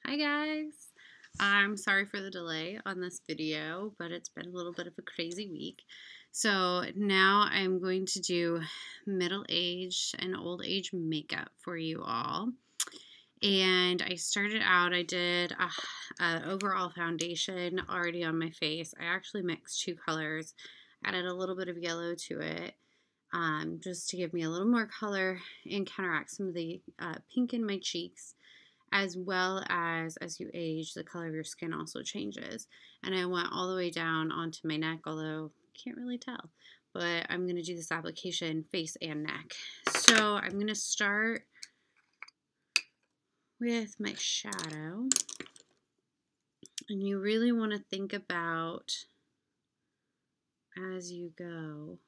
Hi guys! I'm sorry for the delay on this video, but it's been a little bit of a crazy week. So now I'm going to do middle age and old age makeup for you all. And I started out, I did a overall foundation already on my face. I actually mixed two colors, added a little bit of yellow to it, just to give me a little more color and counteract some of the pink in my cheeks, as well as you age, the color of your skin also changes. And I went all the way down onto my neck, although you can't really tell. But I'm going to do this application face and neck. So I'm going to start with my shadow. And you really want to think about, as you go,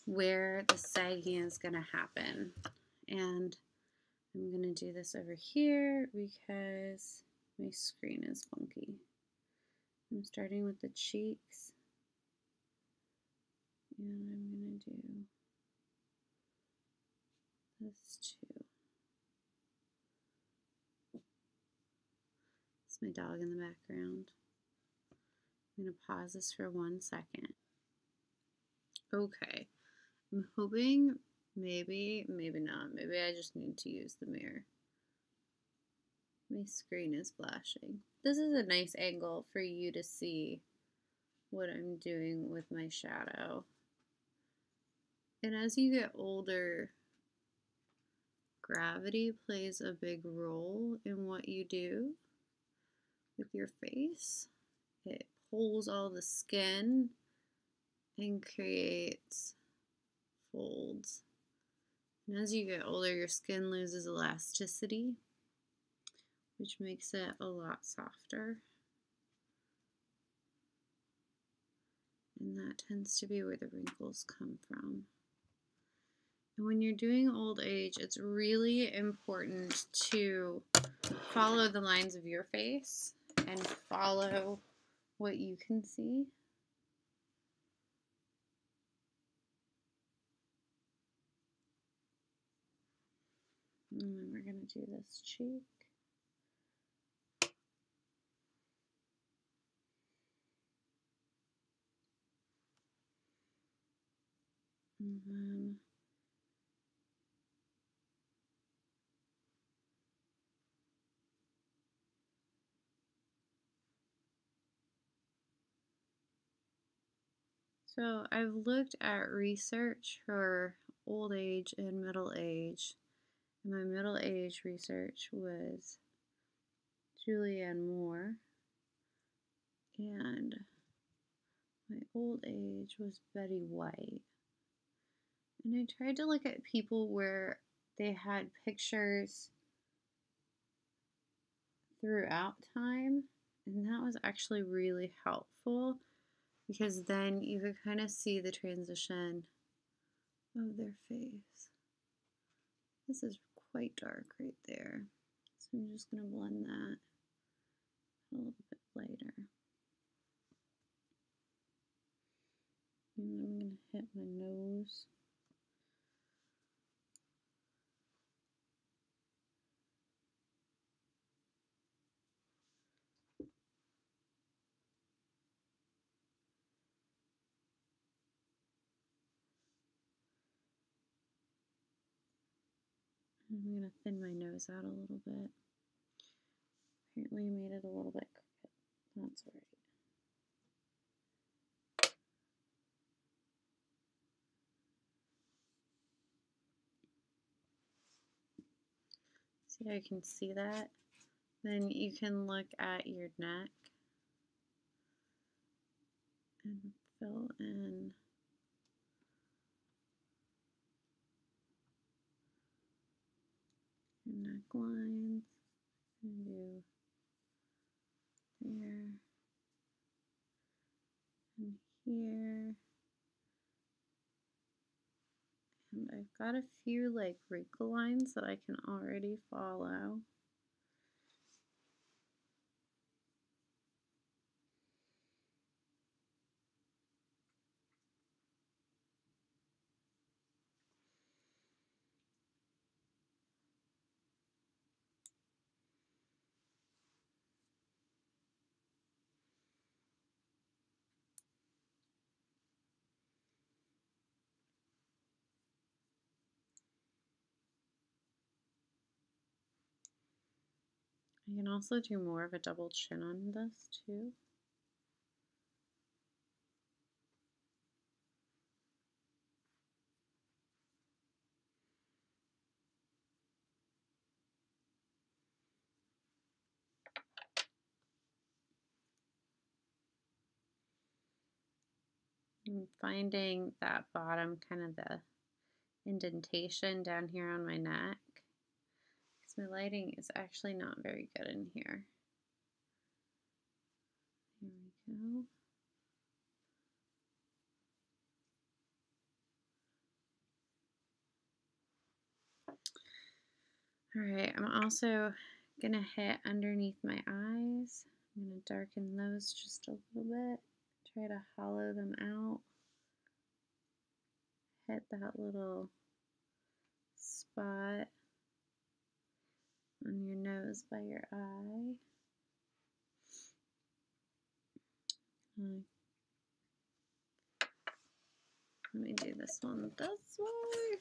where the sagging is going to happen. And I'm going to do this over here because my screen is funky. I'm starting with the cheeks, and I'm going to do this too. It's my dog in the background. I'm going to pause this for 1 second. Okay, I'm hoping maybe not. Maybe I just need to use the mirror. My screen is flashing. This is a nice angle for you to see what I'm doing with my shadow. And as you get older, gravity plays a big role in what you do with your face. It pulls all the skin and creates folds. And as you get older, your skin loses elasticity, which makes it a lot softer. And that tends to be where the wrinkles come from. And when you're doing old age, it's really important to follow the lines of your face and follow what you can see. And then we're going to do this cheek. And then so I've looked at research for old age and middle age. And my middle age research was Julianne Moore. And my old age was Betty White. And I tried to look at people where they had pictures throughout time, and that was actually really helpful because then you could kind of see the transition of their face. This is quite dark right there, so I'm just going to blend that a little bit lighter. And then I'm going to hit my nose. I'm going to thin my nose out a little bit. Apparently I made it a little bit crooked. That's all right. See how you can see that? Then you can look at your neck and fill in your necklines and do there and here. And I've got a few like wrinkle lines that I can already follow. I can also do more of a double chin on this too. I'm finding that bottom, kind of the indentation down here on my neck, because my lighting is actually not very good in here. Here we go. All right, I'm also gonna hit underneath my eyes. I'm gonna darken those just a little bit, try to hollow them out. Hit that little spot on your nose by your eye. Let me do this one this way.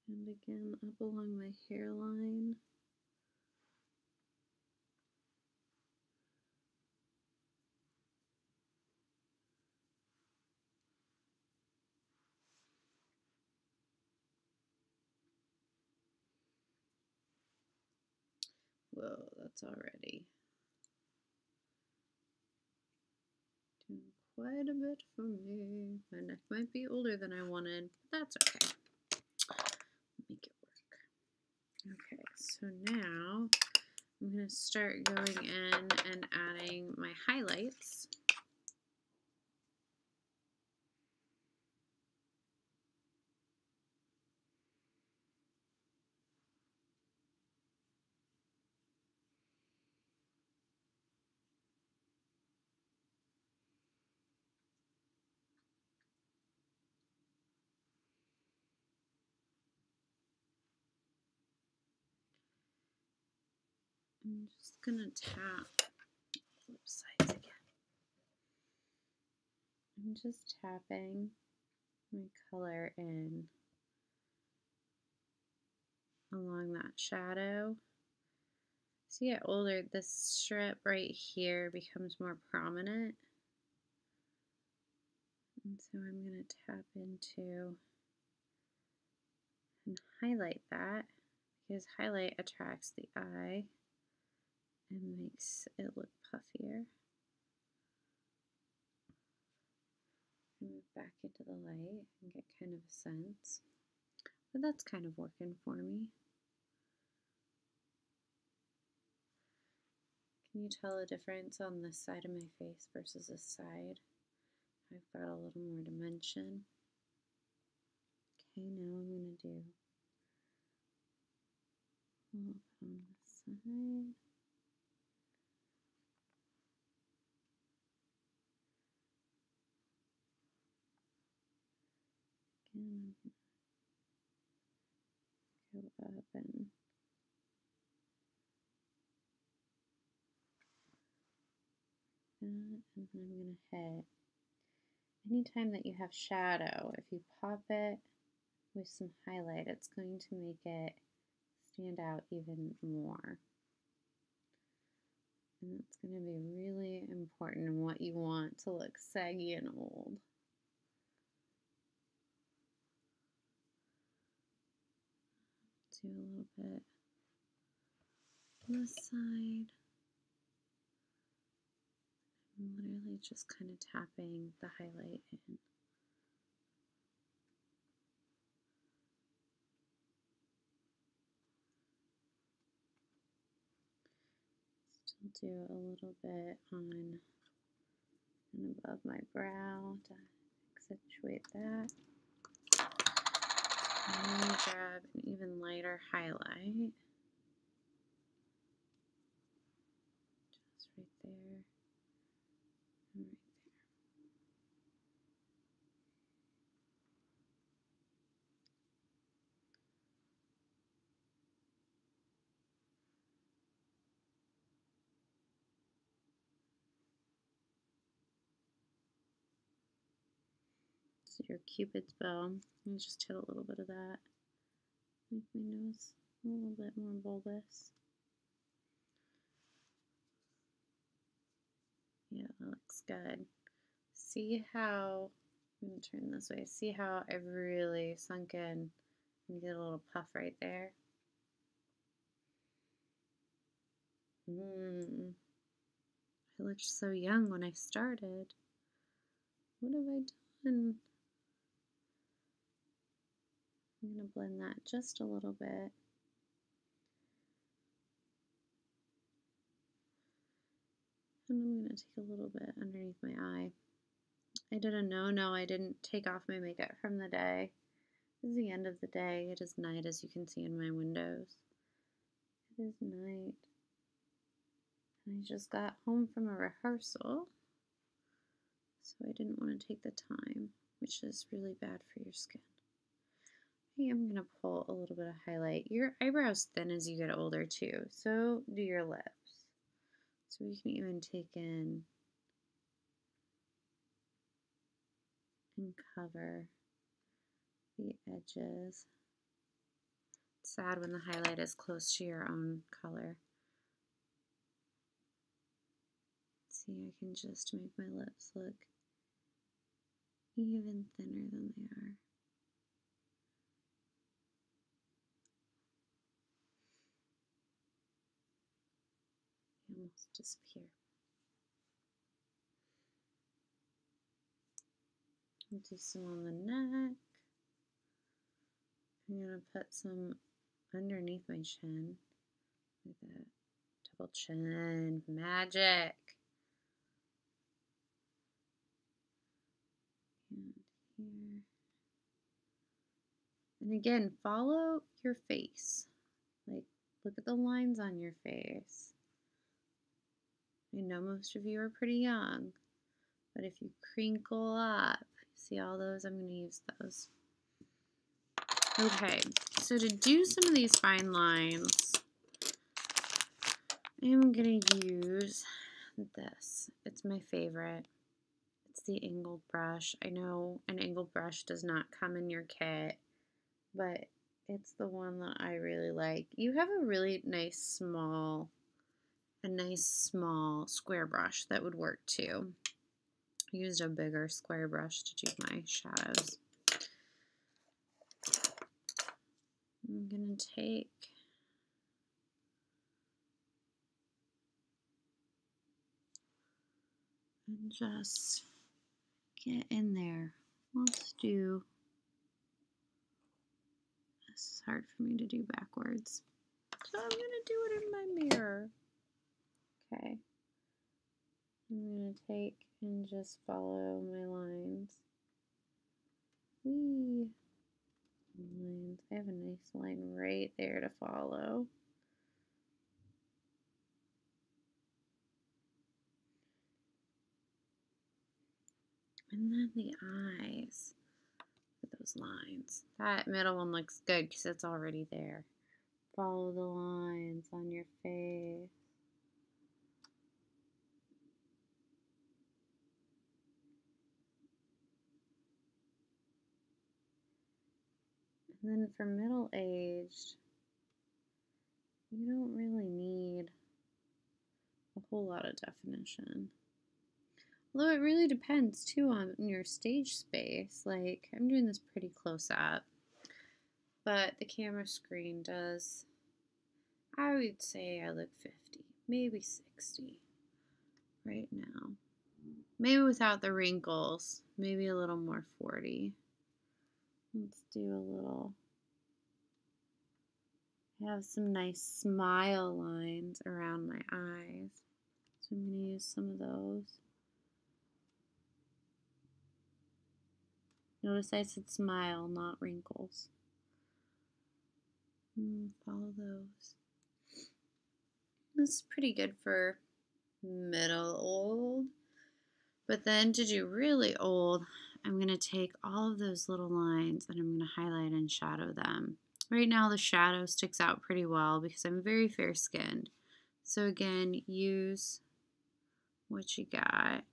And again, up along my hairline. Whoa, that's already doing quite a bit for me. My neck might be older than I wanted, but that's okay. Make it work. Okay, so now I'm going to start going in and adding my highlights. I'm just going to tap, flip sides again. I'm just tapping my color in along that shadow. As you get older, this strip right here becomes more prominent. And so I'm going to tap into and highlight that, because highlight attracts the eye and makes it look puffier. Move back into the light and get kind of a sense. But that's kind of working for me. Can you tell a difference on this side of my face versus this side? I've got a little more dimension. Okay, now I'm going to do a little bit on this side. Again, I'm going to go up and and then I'm going to hit. Anytime that you have shadow, if you pop it with some highlight, it's going to make it stand out even more. And it's going to be really important in what you want to look saggy and old. Do a little bit on this side. I'm literally just kind of tapping the highlight in. Still do a little bit on and above my brow to accentuate that. And then grab an even lighter highlight. Just right there and right there. This is your Cupid's bow. Let me just hit a little bit of that. Make my nose a little bit more bulbous. Yeah, that looks good. See how, I'm going to turn this way, see how I've really sunk in and get a little puff right there? I looked so young when I started. What have I done? I'm going to blend that just a little bit. And I'm going to take a little bit underneath my eye. I did a no, I didn't take off my makeup from the day. This is the end of the day. It is night, as you can see in my windows. It is night. And I just got home from a rehearsal, so I didn't want to take the time, which is really bad for your skin. I am going to pull a little bit of highlight. Your eyebrows thin as you get older too, so do your lips. So we can even take in and cover the edges. It's sad when the highlight is close to your own color. See, I can just make my lips look even thinner than they are. They almost disappear. I'll do some on the neck. I'm going to put some underneath my chin. Like that. Double chin. Magic. And here. And again, follow your face. Like, look at the lines on your face. I know most of you are pretty young, but if you crinkle up, see all those? I'm going to use those. Okay, so to do some of these fine lines, I'm going to use this. It's my favorite. It's the angled brush. I know an angled brush does not come in your kit, but it's the one that I really like. You have a really nice small square brush that would work too. I used a bigger square brush to do my shadows. I'm going to take and just get in there. Let's do, this is hard for me to do backwards, so I'm going to do it in my mirror. Okay. I'm going to take and just follow my lines. Whee! Lines. I have a nice line right there to follow. And then the eyes with those lines. That middle one looks good because it's already there. Follow the lines on your face. And then for middle-aged, you don't really need a whole lot of definition. Although it really depends too on your stage space. Like, I'm doing this pretty close up, but the camera screen does, I would say I look 50, maybe 60 right now. Maybe without the wrinkles, maybe a little more 40. Let's do a little, I have some nice smile lines around my eyes, so I'm going to use some of those. Notice I said smile, not wrinkles. Follow those. This is pretty good for middle old. But then to do really old, I'm going to take all of those little lines and I'm going to highlight and shadow them. Right now the shadow sticks out pretty well because I'm very fair skinned. So again, use what you got.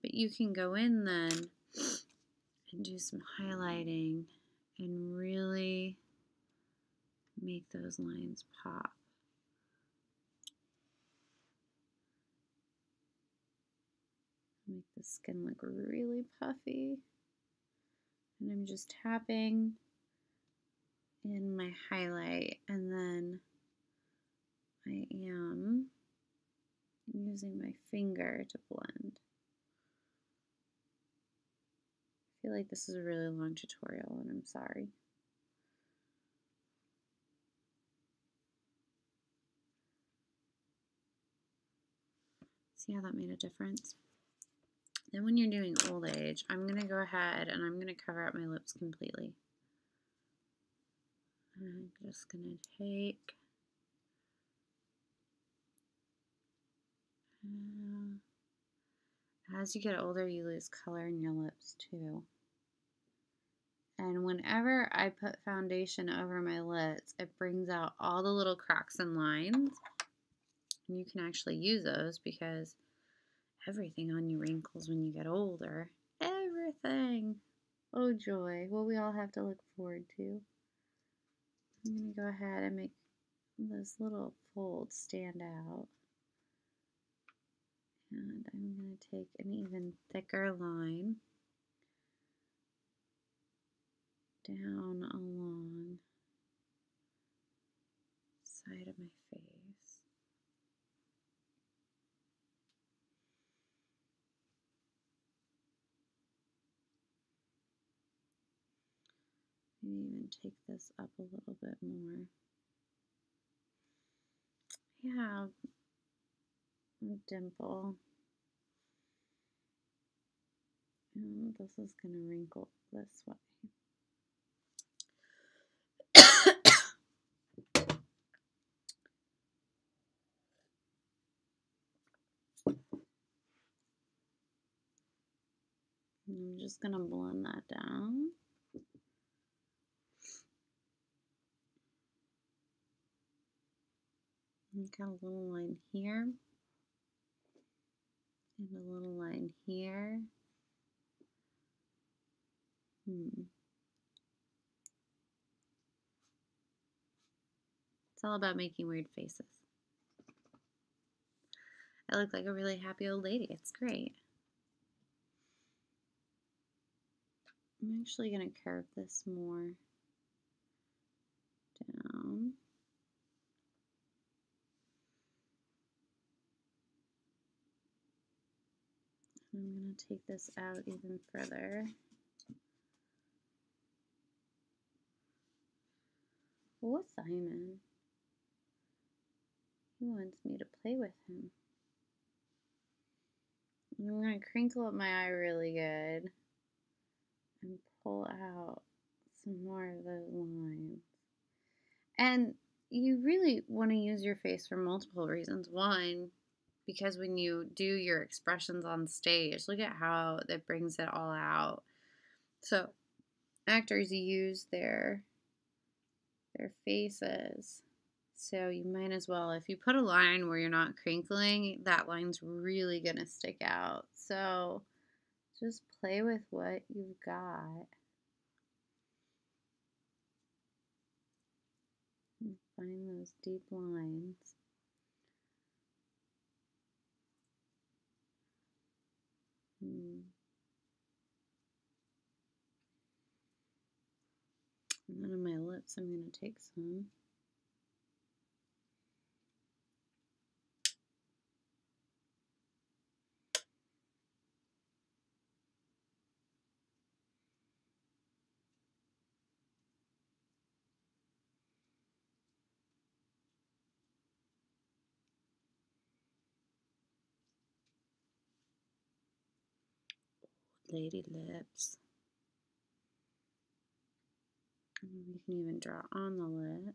But you can go in then and do some highlighting and really make those lines pop. Make the skin look really puffy. And I'm just tapping in my highlight, and then I am using my finger to blend. I feel like this is a really long tutorial, and I'm sorry. See how that made a difference? Then when you're doing old age, I'm going to go ahead and I'm going to cover up my lips completely. I'm just going to take as you get older, you lose color in your lips too. And whenever I put foundation over my lips, it brings out all the little cracks and lines. And you can actually use those because everything on you wrinkles when you get older. Everything. Oh joy. What we all have to look forward to. I'm going to go ahead and make those little folds stand out. And I'm going to take an even thicker line down along the side of my face. Maybe even take this up a little bit more. I have a dimple. And this is going to wrinkle this way. I'm just going to blend that down. I've got a little line here and a little line here. It's all about making weird faces. I look like a really happy old lady. It's great. I'm actually going to curve this more down. I'm going to take this out even further. What's Simon? He wants me to play with him. I'm going to crinkle up my eye really good and pull out some more of those lines. And you really want to use your face for multiple reasons. One, because when you do your expressions on stage, look at how that brings it all out. So actors use their faces. So you might as well, if you put a line where you're not crinkling, that line's really going to stick out. So just play with what you've got. And find those deep lines. And then on my lips, I'm going to take some. Lady lips. And you can even draw on the lip.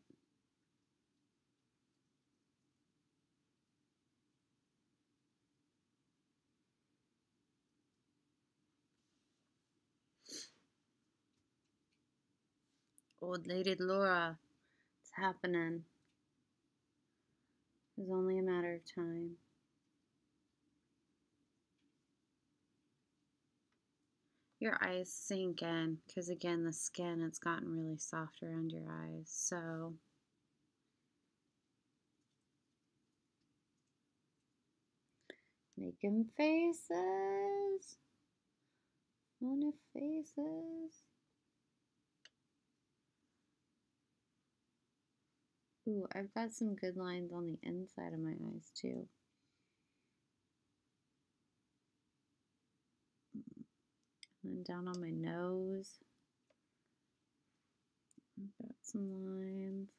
Old Lady Laura, it's happening. It's only a matter of time. your eyes sink in, because again, the skin, it's gotten really soft around your eyes. So making faces. Funny faces. Ooh, I've got some good lines on the inside of my eyes too. And then down on my nose. I've got some lines.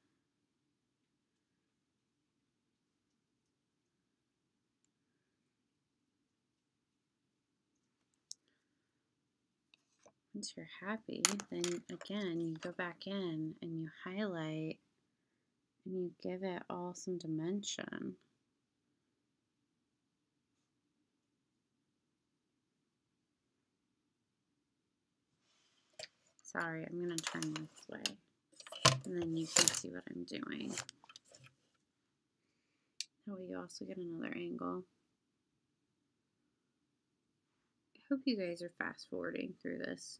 Once you're happy, then again, you go back in and you highlight and you give it all some dimension. Sorry, I'm going to turn this way, and then you can see what I'm doing. That way you also get another angle. I hope you guys are fast forwarding through this,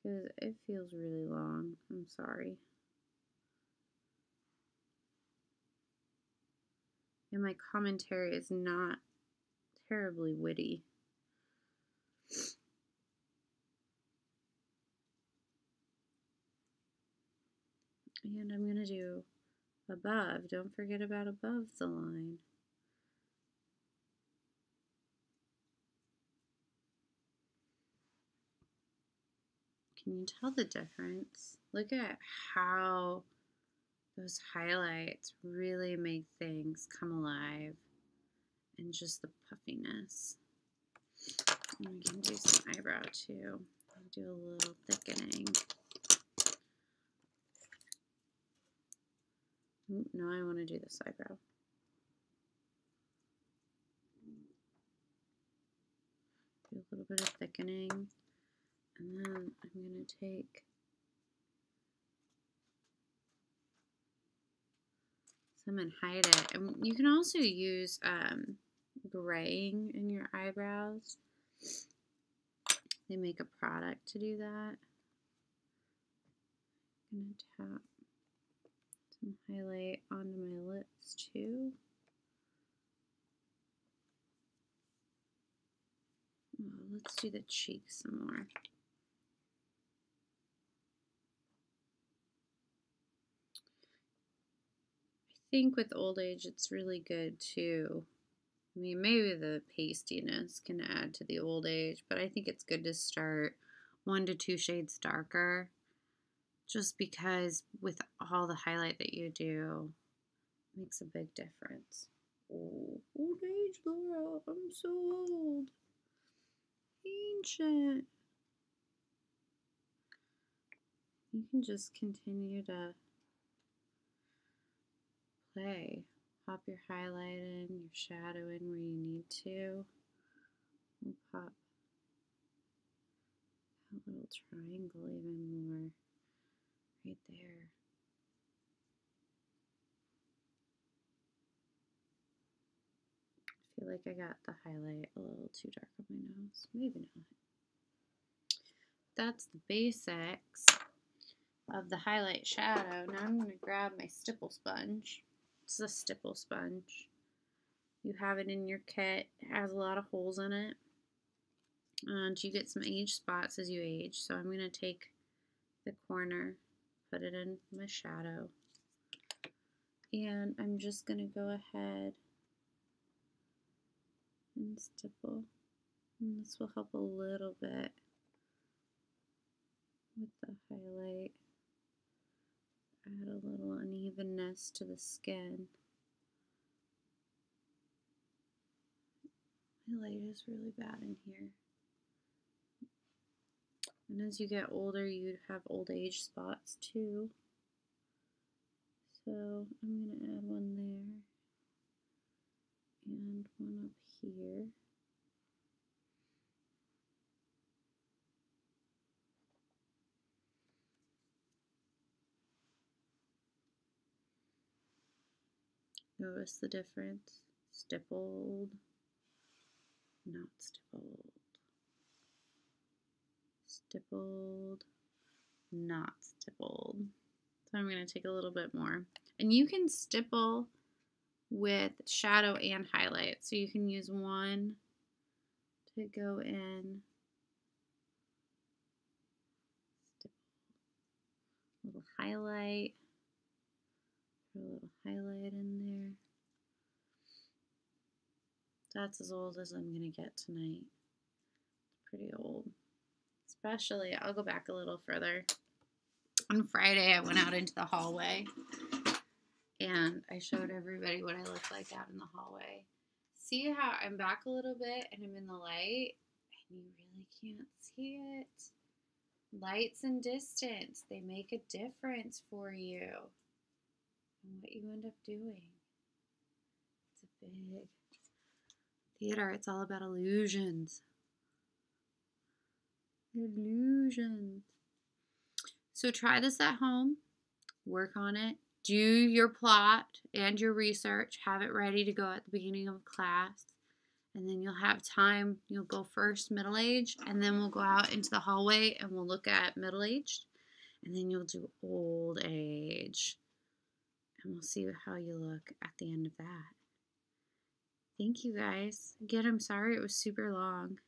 because it feels really long. I'm sorry. And my commentary is not terribly witty. And I'm going to do above. Don't forget about above the line. Can you tell the difference? Look at how those highlights really make things come alive, and just the puffiness. And we can do some eyebrow too. Do a little thickening. Ooh, no, I want to do this eyebrow. Do a little bit of thickening, and then I'm going to take some and hide it. And you can also use graying in your eyebrows. They make a product to do that. I'm going to tap some highlight onto my lips too. Oh, let's do the cheeks some more. I think with old age it's really good too. I mean, maybe the pastiness can add to the old age, but I think it's good to start 1 to 2 shades darker, just because with all the highlight that you do, it makes a big difference. Oh, old age, Laura, I'm so old. Ancient. You can just continue to play. Pop your highlight in, your shadow in where you need to. And pop that little triangle even more right there. I feel like I got the highlight a little too dark on my nose. Maybe not. That's the basics of the highlight shadow. Now I'm going to grab my stipple sponge. It's a stipple sponge. You have it in your kit. It has a lot of holes in it. And you get some age spots as you age. So I'm going to take the corner, put it in my shadow. And I'm just going to go ahead and stipple. And this will help a little bit with the highlight. Add a little unevenness to the skin. My light is really bad in here. And as you get older, you have old age spots too. So I'm going to add one there and one up here. Notice the difference. Stippled, not stippled. Stippled, not stippled. So I'm going to take a little bit more. And you can stipple with shadow and highlight. So you can use one to go in. Stipple. A little highlight. Put a little highlight in there. That's as old as I'm going to get tonight. It's pretty old. Especially, I'll go back a little further. On Friday, I went out into the hallway and I showed everybody what I look like out in the hallway. See how I'm back a little bit and I'm in the light and you really can't see it. Lights and distance, they make a difference for you and what you end up doing. It's a big theater. It's all about illusions. Illusions. So try this at home. Work on it. Do your plot and your research. Have it ready to go at the beginning of class. And then you'll have time. You'll go first middle age, and then we'll go out into the hallway and we'll look at middle aged. And then you'll do old age. And we'll see how you look at the end of that. Thank you guys. Again, I'm sorry it was super long,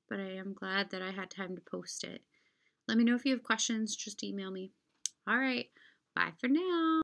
but I am glad that I had time to post it. Let me know if you have questions. Just email me. All right. Bye for now.